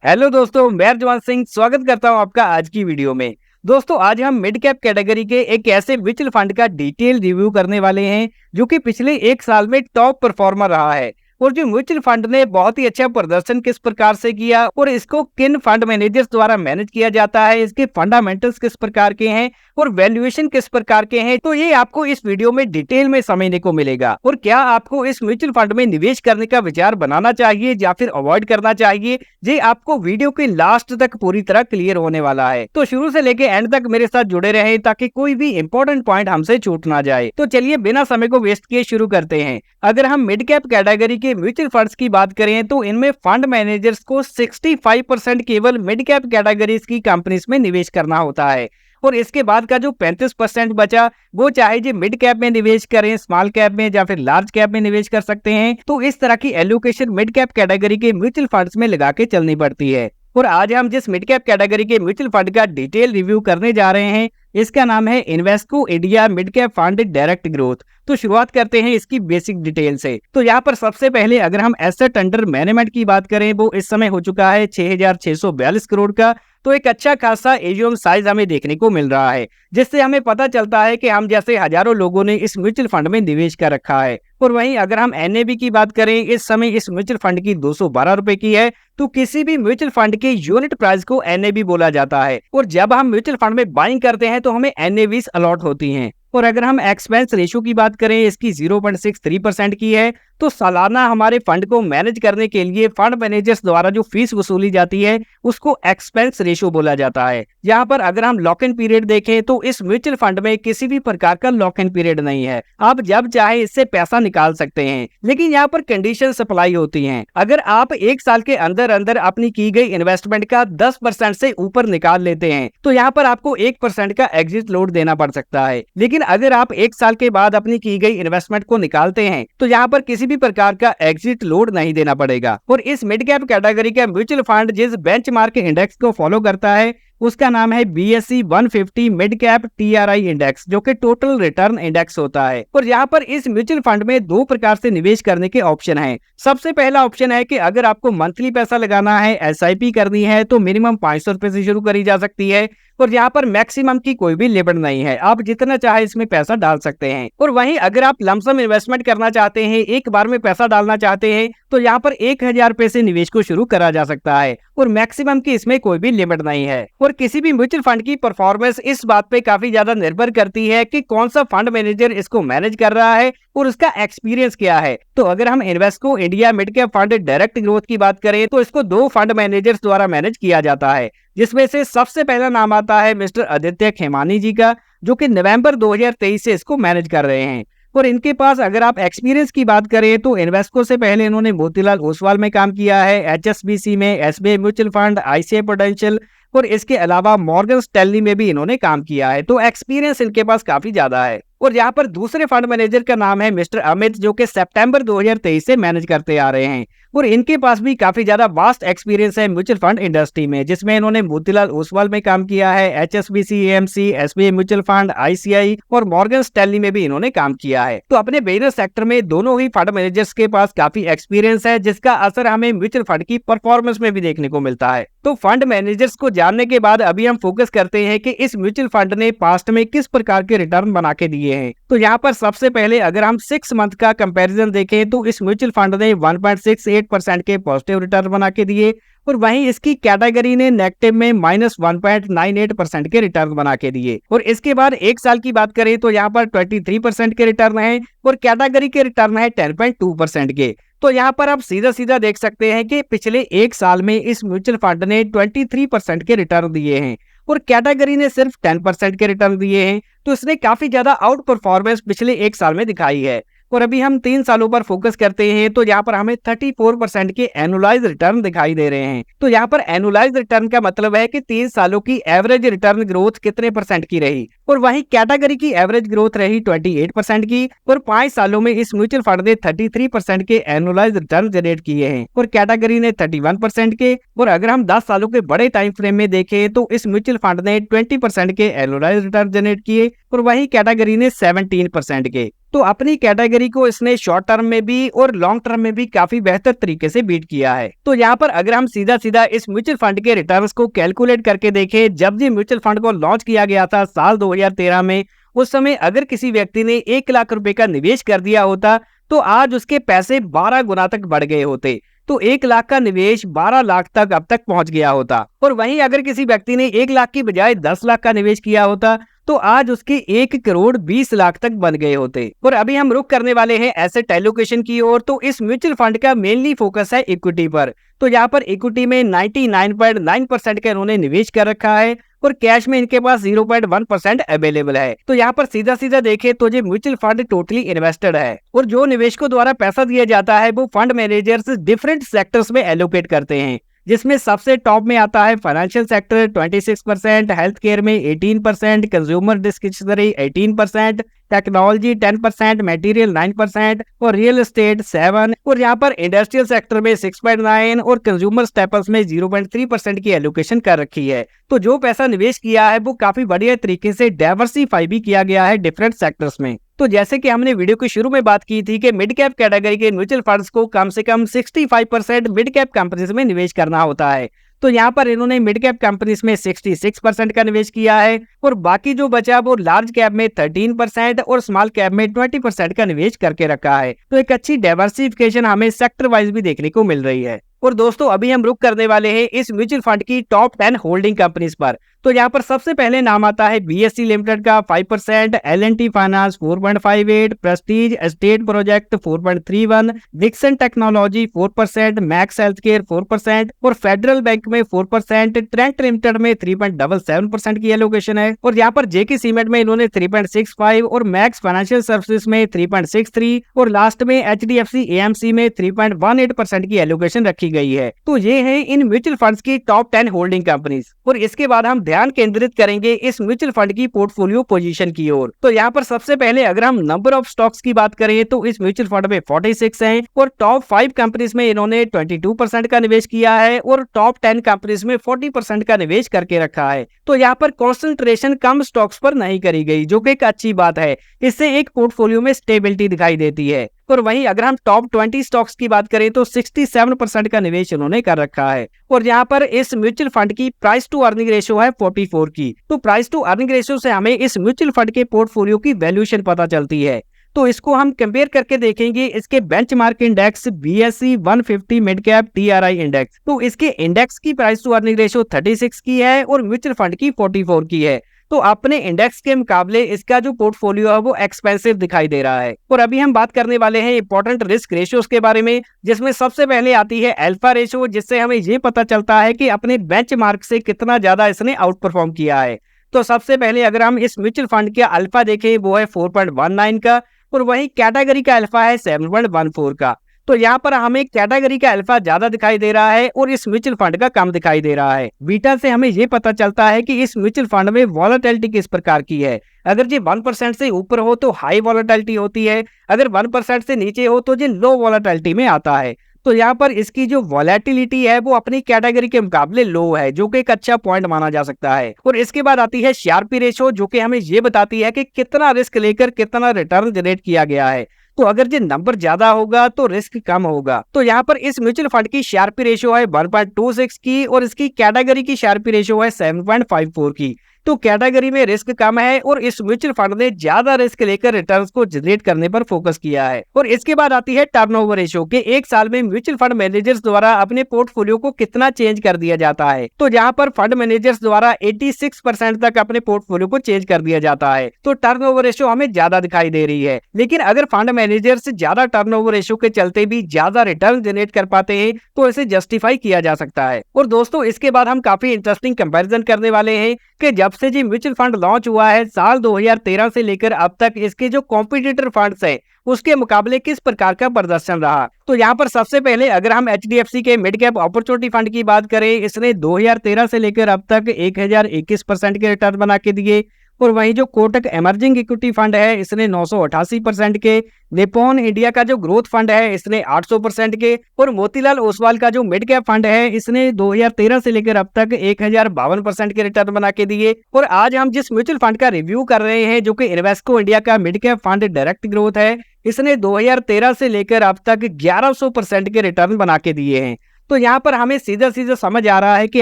Hello दोस्तों, मैं अर्जमान सिंह स्वागत करता हूं आपका आज की वीडियो में। दोस्तों, आज हम मिड कैप कैटेगरी के एक ऐसे म्यूचुअल फंड का डिटेल रिव्यू करने वाले हैं जो कि पिछले एक साल में टॉप परफॉर्मर रहा है। और जो म्यूचुअल फंड ने बहुत ही अच्छा प्रदर्शन किस प्रकार से किया और इसको किन फंड मैनेजर्स द्वारा मैनेज किया जाता है, इसके फंडामेंटल्स किस प्रकार के हैं और वैल्यूएशन किस प्रकार के हैं, तो ये आपको इस वीडियो में डिटेल में समझने को मिलेगा। और क्या आपको इस म्यूचुअल फंड में निवेश करने का विचार बनाना चाहिए या फिर अवॉइड करना चाहिए, ये आपको वीडियो के लास्ट तक पूरी तरह क्लियर होने वाला है। तो शुरू से लेके एंड तक मेरे साथ जुड़े रहें ताकि कोई भी इंपॉर्टेंट पॉइंट हमसे छूट ना जाए। तो चलिए बिना समय को वेस्ट किए शुरू करते हैं। अगर हम मिड कैप कैटेगरी के म्यूचुअल फंड्स की बात करें तो इनमें फंड मैनेजर्स को 65% केवल मिड कैप कैटेगरीज की कंपनीज में निवेश करना होता है और इसके बाद का जो 35% बचा वो चाहे जो मिड कैप में निवेश करें, स्मॉल कैप में या फिर लार्ज कैप में निवेश कर सकते हैं। तो इस तरह की एलोकेशन मिड कैप कैटेगरी के म्यूचुअल फंड्स में लगा के चलनी पड़ती है। और आज हम जिस मिड कैप कैटेगरी के म्यूचुअल फंड का डिटेल रिव्यू करने जा रहे हैं इसका नाम है Invesco India mid cap fund direct growth. तो शुरुआत करते हैं इसकी बेसिक डिटेल से। तो यहाँ पर सबसे पहले अगर हम एसेट अंडर मैनेजमेंट की बात करें वो इस समय हो चुका है 6,642 करोड़ का। तो एक अच्छा खासा एजीएम साइज हमें देखने को मिल रहा है, जिससे हमें पता चलता है कि हम जैसे हजारों लोगों ने इस म्यूचुअल फंड में निवेश कर रखा है। और वहीं अगर हम एनएवी की बात करें, इस समय इस म्यूचुअल फंड की 212 रुपए की है। तो किसी भी म्यूचुअल फंड के यूनिट प्राइस को एनएवी बोला जाता है और जब हम म्यूचुअल फंड में बाइंग करते हैं तो हमें एनएवीज अलॉट होती हैं। और अगर हम एक्सपेंस रेशियो की बात करें, इसकी 0.63% की है। तो सालाना हमारे फंड को मैनेज करने के लिए फंड मैनेजर्स द्वारा जो फीस वसूली जाती है उसको एक्सपेंस रेशियो बोला जाता है। यहाँ पर अगर हम लॉक इन पीरियड देखें तो इस म्यूचुअल फंड में किसी भी प्रकार का लॉक इन पीरियड नहीं है, आप जब चाहे इससे पैसा निकाल सकते हैं। लेकिन यहाँ पर कंडीशन अप्लाई होती हैं। अगर आप एक साल के अंदर अंदर अपनी की गई इन्वेस्टमेंट का 10% से ऊपर निकाल लेते हैं तो यहाँ पर आपको 1% का एग्जिट लोड देना पड़ सकता है। लेकिन अगर आप एक साल के बाद अपनी की गई इन्वेस्टमेंट को निकालते हैं तो यहाँ पर किसी भी प्रकार का एग्जिट लोड नहीं देना पड़ेगा। और इस मिड कैप कैटेगरी का म्यूचुअल फंड जिस बेंचमार्क इंडेक्स को फॉलो करता है उसका नाम है BSE 150 mid cap TRI index, जो कि टोटल रिटर्न इंडेक्स होता है। और यहाँ पर इस म्यूचुअल फंड में दो प्रकार से निवेश करने के ऑप्शन हैं। सबसे पहला ऑप्शन है कि अगर आपको मंथली पैसा लगाना है, SIP करनी है, तो मिनिमम 500 रुपए से शुरू करी जा सकती है और यहाँ पर मैक्सिमम की कोई भी लिमिट नहीं है, आप जितना चाहे इसमें पैसा डाल सकते हैं। और वहीं अगर आप लमसम इन्वेस्टमेंट करना चाहते हैं, एक बार में पैसा डालना चाहते हैं, तो यहाँ पर 1,000 रुपए से निवेश को शुरू करा जा सकता है और मैक्सिमम की इसमें कोई भी लिमिट नहीं है। और किसी भी म्यूचुअल फंड की परफॉर्मेंस इस बात पे काफी ज्यादा निर्भर करती है कि कौन सा फंड मैनेजर इसको मैनेज कर रहा है और उसका एक्सपीरियंस क्या है। तो अगर हम Invesco India mid cap fund direct growth की बात करें तो इसको दो फंड मैनेजर्स द्वारा मैनेज किया जाता है, जिसमें से सबसे पहला नाम आता है मिस्टर आदित्य खेमानी जी का, जो कि नवंबर 2023 से इसको मैनेज कर रहे हैं। और इनके पास अगर आप एक्सपीरियंस की बात करें तो इन्वेस्को से पहले इन्होंने मोतीलाल ओसवाल में काम किया है, HSBC में, SBI mutual fund, ICICI prudential और इसके अलावा मॉर्गन स्टैनली में भी इन्होंने काम किया है। तो एक्सपीरियंस इनके पास काफी ज्यादा है। और यहाँ पर दूसरे फंड मैनेजर का नाम है मिस्टर अमित, जो कि सितंबर 2023 से मैनेज करते आ रहे हैं और इनके पास भी काफी ज्यादा वास्ट एक्सपीरियंस है म्यूचुअल फंड इंडस्ट्री में, जिसमें इन्होंने मोतीलाल ओसवाल में काम किया है, HSBC, AMC, SBI mutual fund, ICICI और मॉर्गन स्टैनली में भी इन्होंने काम किया है। तो अपने बिजनेस सेक्टर में दोनों ही फंड मैनेजर्स के पास काफी एक्सपीरियंस है, जिसका असर हमें म्यूचुअल फंड की परफॉर्मेंस में भी देखने को मिलता है। तो फंड मैनेजर्स को जानने के बाद अभी हम फोकस करते हैं कि इस म्यूचुअल फंड ने पास्ट में किस प्रकार के रिटर्न बना के दिए हैं। तो यहाँ पर सबसे पहले अगर हम 6 मंथ का कंपैरिजन देखें तो इस म्यूचुअल फंड ने 1.68% के पॉजिटिव रिटर्न बना के दिए और वहीं इसकी कैटेगरी ने नेगेटिव में -1.98% के रिटर्न बना के दिए। और इसके बाद एक साल की बात करें तो यहाँ पर 23% के रिटर्न है और कैटेगरी के रिटर्न है 10.2% के। तो यहाँ पर आप सीधा सीधा देख सकते हैं कि पिछले एक साल में इस म्यूचुअल फंड ने 23% के रिटर्न दिए हैं और कैटेगरी ने सिर्फ 10% के रिटर्न दिए हैं। तो इसने काफी ज्यादा आउट परफॉर्मेंस पिछले एक साल में दिखाई है। और अभी हम 3 सालों पर फोकस करते हैं तो यहाँ पर हमें 34% के एनुअलाइज रिटर्न दिखाई दे रहे हैं। तो यहाँ पर एनुअलाइज रिटर्न का मतलब है कि 3 सालों की एवरेज रिटर्न ग्रोथ कितने परसेंट की रही। और वहीं कैटेगरी की एवरेज ग्रोथ रही 28% की और 5 सालों में इस म्यूचुअल फंड ने 33% के एनुअलाइज रिटर्न जनरेट किए हैं और कैटेगरी ने 31% के। और अगर हम 10 सालों के बड़े टाइम फ्रेम में देखें तो इस म्यूचुअल फंड ने 20% के एनुअलाइज रिटर्न जनरेट किए और वहीं कैटेगरी ने 17% के। तो अपनी कैटेगरी को इसने शॉर्ट टर्म में भी और लॉन्ग टर्म में भी काफी बेहतर तरीके से बीट किया है। तो यहाँ पर अगर हम सीधा सीधा इस म्यूचुअल फंड के रिटर्न्स को कैलकुलेट करके देखें, जब ये म्यूचुअल फंड को लॉन्च किया गया था साल 2013 में, उस समय अगर किसी व्यक्ति ने 1 लाख रुपए का निवेश कर दिया होता तो आज उसके पैसे 12 गुना तक बढ़ गए होते। तो 1 लाख का निवेश 12 लाख तक अब तक पहुंच गया होता। और वहीं अगर किसी व्यक्ति ने 1 लाख की बजाय 10 लाख का निवेश किया होता तो आज उसके 1 करोड़ 20 लाख तक बन गए होते। और अभी हम रुख करने वाले हैं एसेट एलोकेशन की ओर। तो इस म्यूचुअल फंड का मेनली फोकस है इक्विटी पर। तो यहाँ पर इक्विटी में 99.9% का इन्होंने निवेश कर रखा है और कैश में इनके पास 0.1% अवेलेबल है। तो यहाँ पर सीधा सीधा देखें तो ये म्यूचुअल फंड टोटली इन्वेस्टेड है और जो निवेशकों द्वारा पैसा दिया जाता है वो फंड मैनेजर्स डिफरेंट सेक्टर्स में एलोकेट करते हैं, जिसमें सबसे टॉप में आता है फाइनेंशियल सेक्टर 26%, हेल्थ केयर में 18%, कंज्यूमर डिस्क्रिशनरी 18%, टेक्नोलॉजी 10%, मटेरियल 9% और रियल एस्टेट 7%। और यहाँ पर इंडस्ट्रियल सेक्टर में 6.9 और कंज्यूमर स्टेपल्स में 0.3% की एलोकेशन कर रखी है। तो जो पैसा निवेश किया है वो काफी बढ़िया तरीके से डाइवर्सिफाई भी किया गया है डिफरेंट सेक्टर्स में। तो जैसे कि हमने वीडियो के शुरू में बात की थी कि मिड कैप कैटेगरी के म्यूचुअल फंड्स को कम से कम 65% मिड कैप कंपनीज में निवेश करना होता है। तो यहाँ पर इन्होंने मिड कैप कंपनीज में 66% का निवेश किया है और बाकी जो बचा वो लार्ज कैप में 13% और स्मॉल कैप में 20% का निवेश करके रखा है। तो एक अच्छी डाइवर्सिफिकेशन हमें सेक्टर वाइज भी देखने को मिल रही है। और दोस्तों अभी हम रुक करने वाले हैं इस म्यूचुअल फंड की टॉप 10 होल्डिंग कंपनीज पर। तो यहाँ पर सबसे पहले नाम आता है बीएससी लिमिटेड का 5%, L&T finance 4.58, Prestige estate project 4.31, Dixon technology 4%, Max healthcare 4% और फेडरल बैंक में 4%, ट्रेंट लिमिटेड में 3.77% की एलोकेशन है। और यहाँ पर जेके सीमेंट में इन्होंने 3.65 और मैक्स फाइनेंशियल सर्विसेज में 3.63 और लास्ट में एचडीएफसी एएमसी में 3.18% की एलोकेशन रखी गई है। तो ये है इन म्यूचुअल फंड्स की टॉप 10 होल्डिंग कंपनीज। और इसके बाद हम ध्यान केंद्रित करेंगे इस म्यूचुअल फंड की पोर्टफोलियो पोजीशन की ओर। तो यहाँ पर सबसे पहले अगर हम नंबर ऑफ स्टॉक्स की बात करें तो इस म्यूचुअल फंड में 46 हैं और टॉप 5 कंपनीज में इन्होंने 22% का निवेश किया है और टॉप 10 कंपनीज में 40% का निवेश करके रखा है। तो यहाँ पर कॉन्सेंट्रेशन कम स्टॉक्स पर नहीं करी गई, जो कि एक अच्छी बात है। इससे एक पोर्टफोलियो में स्टेबिलिटी दिखाई देती है। और वहीं अगर हम टॉप 20 स्टॉक्स की बात करें तो 67% का निवेश उन्होंने कर रखा है। और यहाँ पर इस म्यूचुअल फंड की प्राइस टू अर्निंग रेशियो है 44 की। तो प्राइस टू अर्निंग रेशियो से हमें इस म्यूचुअल फंड के पोर्टफोलियो की वैल्यूएशन पता चलती है। तो इसको हम कंपेयर करके देखेंगे इसके benchmark index BSE 150 mid cap TRI index. तो इसके इंडेक्स की प्राइस टू अर्निंग रेशियो 36 की है और म्यूचुअल फंड की 44 की है। तो अपने इंडेक्स के मुकाबले इसका जो पोर्टफोलियो है वो एक्सपेंसिव दिखाई दे रहा है। और अभी हम बात करने वाले हैं इंपॉर्टेंट रिस्क रेशियोज के बारे में, जिसमें सबसे पहले आती है अल्फा रेशियो, जिससे हमें ये पता चलता है कि अपने बेंचमार्क से कितना ज्यादा इसने आउट परफॉर्म किया है। तो सबसे पहले अगर हम इस म्यूचुअल फंड का अल्फा देखें वो है 4.19 का और वही कैटेगरी का अल्फा है 7.14 का। तो यहाँ पर हमें कैटेगरी का अल्फा ज्यादा दिखाई दे रहा है और इस म्यूचुअल फंड का कम दिखाई दे रहा है। बीटा से हमें ये पता चलता है कि इस म्यूचुअल फंड में वॉलेटिलिटी किस प्रकार की है। अगर ये 1% से ऊपर हो तो हाई वॉलेटिलिटी होती है, अगर 1% से नीचे हो तो ये लो वॉलेटिलिटी में आता है। तो यहाँ पर इसकी जो वॉलेटिलिटी है वो अपनी कैटेगरी के मुकाबले लो है, जो कि एक अच्छा पॉइंट माना जा सकता है। और इसके बाद आती है शार्पी रेशो, जो कि हमें ये बताती है कि कितना रिस्क लेकर कितना रिटर्न जनरेट किया गया है। तो अगर ये नंबर ज्यादा होगा तो रिस्क कम होगा। तो यहाँ पर इस म्यूचुअल फंड की शार्पी रेशियो है 1.26 की और इसकी कैटेगरी की शार्पी रेशियो है 7.54 की। तो कैटेगरी में रिस्क कम है और इस म्यूचुअल फंड ने ज्यादा रिस्क लेकर रिटर्न्स को जनरेट करने पर फोकस किया है। और इसके बाद आती है टर्नओवर रेशियो के एक साल में म्यूचुअल फंड मैनेजर्स द्वारा अपने पोर्टफोलियो को कितना चेंज कर दिया जाता है। तो यहाँ पर फंड मैनेजर्स द्वारा 86% तक अपने पोर्टफोलियो को चेंज कर दिया जाता है। तो टर्नओवर रेशियो हमें ज्यादा दिखाई दे रही है, लेकिन अगर फंड मैनेजर्स ज्यादा टर्नओवर रेशियो के चलते भी ज्यादा रिटर्न जनरेट कर पाते हैं तो इसे जस्टिफाई किया जा सकता है। और दोस्तों इसके बाद हम काफी इंटरेस्टिंग कंपैरिजन करने वाले हैं कि जब से जी म्यूचुअल फंड लॉन्च हुआ है साल 2013 से लेकर अब तक इसके जो कॉम्पिटिटर फंड्स हैं उसके मुकाबले किस प्रकार का प्रदर्शन रहा। तो यहाँ पर सबसे पहले अगर हम एचडीएफसी के मिड कैप अपॉर्चुनिटी फंड की बात करें, इसने 2013 से लेकर अब तक 1021% के रिटर्न बना के दिए। और वहीं जो कोटक इमर्जिंग इक्विटी फंड है इसने 988% के, निप्पॉन इंडिया का जो ग्रोथ फंड है इसने 800% के, और मोतीलाल ओसवाल का जो मिड कैप फंड है इसने 2013 से लेकर अब तक 1052% के रिटर्न बना के दिए। और आज हम जिस म्यूचुअल फंड का रिव्यू कर रहे हैं जो कि इन्वेस्को इंडिया का mid cap fund direct growth है, इसने 2013 से लेकर अब तक 1100% के रिटर्न बना के दिए हैं। तो यहाँ पर हमें सीधा सीधा समझ आ रहा है कि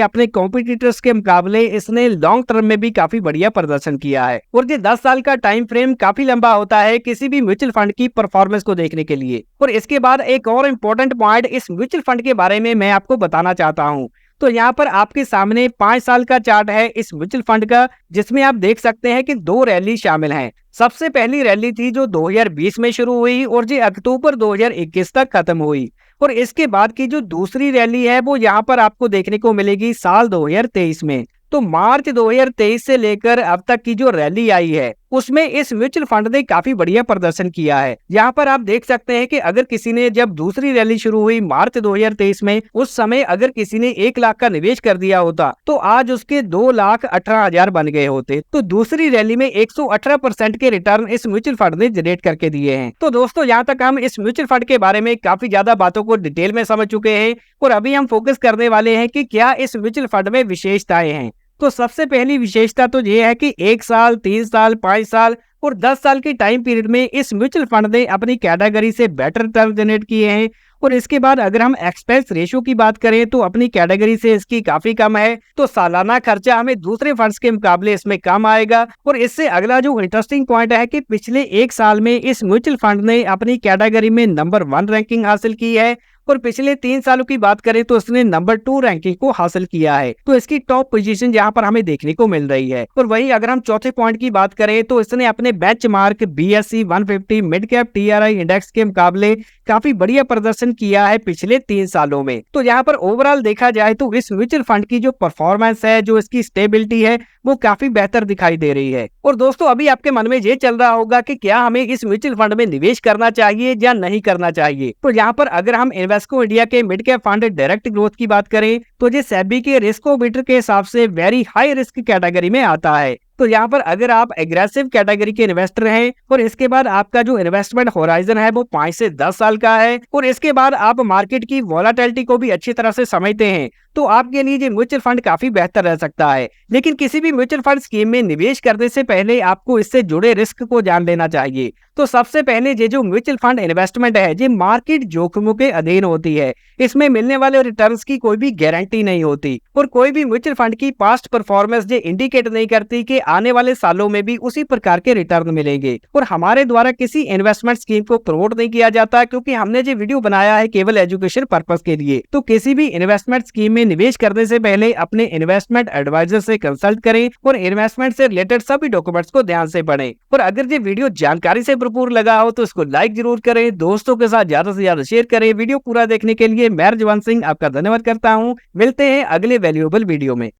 अपने कॉम्पिटिटर्स के मुकाबले इसने लॉन्ग टर्म में भी काफी बढ़िया प्रदर्शन किया है। और ये 10 साल का टाइम फ्रेम काफी लंबा होता है किसी भी म्यूचुअल फंड की परफॉर्मेंस को देखने के लिए। और इसके बाद एक और इम्पोर्टेंट पॉइंट इस म्यूचुअल फंड के बारे में मैं आपको बताना चाहता हूँ। तो यहाँ पर आपके सामने 5 साल का चार्ट है इस म्यूचुअल फंड का, जिसमें आप देख सकते हैं कि 2 रैली शामिल हैं। सबसे पहली रैली थी जो 2020 में शुरू हुई और जो अक्टूबर 2021 तक खत्म हुई। और इसके बाद की जो दूसरी रैली है वो यहाँ पर आपको देखने को मिलेगी साल 2023 में। तो मार्च 2023 से लेकर अब तक की जो रैली आई है उसमें इस म्यूचुअल फंड ने काफी बढ़िया प्रदर्शन किया है। यहाँ पर आप देख सकते हैं कि अगर किसी ने, जब दूसरी रैली शुरू हुई मार्च 2023 में, उस समय अगर किसी ने 1 लाख का निवेश कर दिया होता तो आज उसके 2,18,000 बन गए होते। तो दूसरी रैली में 118% के रिटर्न इस म्यूचुअल फंड ने जनरेट करके दिए हैं। तो दोस्तों यहाँ तक हम इस म्यूचुअल फंड के बारे में काफी ज्यादा बातों को डिटेल में समझ चुके हैं और अभी हम फोकस करने वाले हैं कि क्या इस म्यूचुअल फंड में विशेषताएं हैं। तो सबसे पहली विशेषता तो ये है कि 1 साल, 3 साल, 5 साल और 10 साल की टाइम पीरियड में इस म्यूचुअल फंड ने अपनी कैटेगरी से बेटर रिटर्न जनरेट किए हैं। और इसके बाद अगर हम एक्सपेंस रेशियो की बात करें तो अपनी कैटेगरी से इसकी काफी कम है। तो सालाना खर्चा हमें दूसरे फंड्स के मुकाबले इसमें कम आएगा। और इससे अगला जो इंटरेस्टिंग पॉइंट है कि पिछले 1 साल में इस म्यूचुअल फंड ने अपनी कैटेगरी में नंबर 1 रैंकिंग हासिल की है और पिछले 3 सालों की बात करें तो इसने नंबर 2 रैंकिंग को हासिल किया है। तो इसकी टॉप पोजीशन यहाँ पर हमें देखने को मिल रही है। और वहीं अगर हम चौथे पॉइंट की बात करें तो इसने अपने benchmark BSE 150 mid cap TRI index के मुकाबले काफी बढ़िया प्रदर्शन किया है पिछले 3 सालों में। तो यहाँ पर ओवरऑल देखा जाए तो इस म्यूचुअल फंड की जो परफॉर्मेंस है, जो इसकी स्टेबिलिटी है, वो काफी बेहतर दिखाई दे रही है। और दोस्तों अभी आपके मन में ये चल रहा होगा कि क्या हमें इस म्यूचुअल फंड में निवेश करना चाहिए या नहीं करना चाहिए। तो यहाँ पर अगर हम इन्वेस्को इंडिया के mid cap fund direct growth की बात करें तो ये सेबी के रिस्कोमीटर के हिसाब से वेरी हाई रिस्क कैटेगरी में आता है। तो यहाँ पर अगर आप एग्रेसिव कैटेगरी के इन्वेस्टर हैं और इसके बाद आपका जो इन्वेस्टमेंट होराइजन है वो 5 से 10 साल का है और इसके बाद आप मार्केट की वॉलेटिलिटी को भी अच्छी तरह से समझते हैं, तो आपके लिए ये म्यूचुअल फंड काफी बेहतर रह सकता है। लेकिन किसी भी म्यूचुअल फंड स्कीम में निवेश करने से पहले आपको इससे जुड़े रिस्क को जान लेना चाहिए। तो सबसे पहले ये जो म्यूचुअल फंड इन्वेस्टमेंट है ये मार्केट जोखिमों के अधीन होती है। इसमें मिलने वाले रिटर्न्स की कोई भी गारंटी नहीं होती और कोई भी म्यूचुअल फंड की पास्ट परफॉर्मेंस ये इंडिकेट नहीं करती कि आने वाले सालों में भी उसी प्रकार के रिटर्न मिलेंगे। और हमारे द्वारा किसी इन्वेस्टमेंट स्कीम को प्रमोट नहीं किया जाता क्योंकि हमने ये वीडियो बनाया है केवल एजुकेशन पर्पस के लिए। तो किसी भी इन्वेस्टमेंट स्कीम में निवेश करने से पहले अपने इन्वेस्टमेंट एडवाइजर से कंसल्ट करें और इन्वेस्टमेंट से रिलेटेड सभी डॉक्यूमेंट्स को ध्यान से पढ़ें। और अगर ये वीडियो जानकारी से भरपूर लगा हो तो इसको लाइक जरूर करें, दोस्तों के साथ ज्यादा से ज्यादा शेयर करें। वीडियो पूरा देखने के लिए मैं रजवान सिंह आपका धन्यवाद करता हूँ। मिलते हैं अगले वैल्यूएबल वीडियो में।